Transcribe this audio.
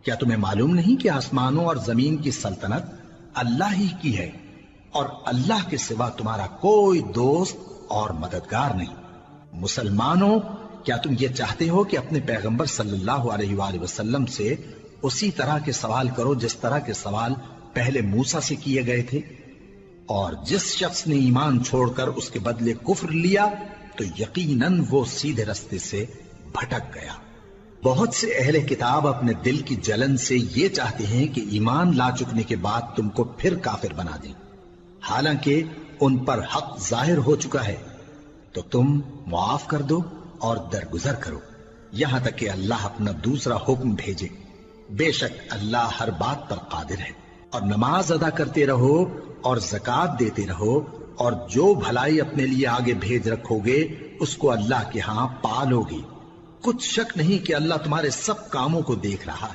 क्या तुम्हें मालूम नहीं कि आसमानों और जमीन की सल्तनत अल्लाह ही की है और अल्लाह के सिवा तुम्हारा कोई दोस्त और मददगार नहीं। मुसलमानों, क्या तुम ये चाहते हो कि अपने पैगंबर सल्लल्लाहु अलैहि वसल्लम से उसी तरह के सवाल करो जिस तरह के सवाल पहले मूसा से किए गए थे? और जिस शख्स ने ईमान छोड़कर उसके बदले कुफ्र लिया तो यकीनन वो सीधे रास्ते से भटक गया। बहुत से अहले किताब अपने दिल की जलन से ये चाहते हैं कि ईमान ला चुकने के बाद तुमको फिर काफिर बना दें, हालांकि उन पर हक जाहिर हो चुका है। तो तुम मुआफ कर दो और दरगुजर करो यहां तक कि अल्लाह अपना दूसरा हुक्म भेजे। बेशक अल्लाह हर बात पर कादिर है। और नमाज अदा करते रहो और ज़कात देते रहो, और जो भलाई अपने लिए आगे भेज रखोगे उसको अल्लाह के यहां पालोगे। कुछ शक नहीं कि अल्लाह तुम्हारे सब कामों को देख रहा है।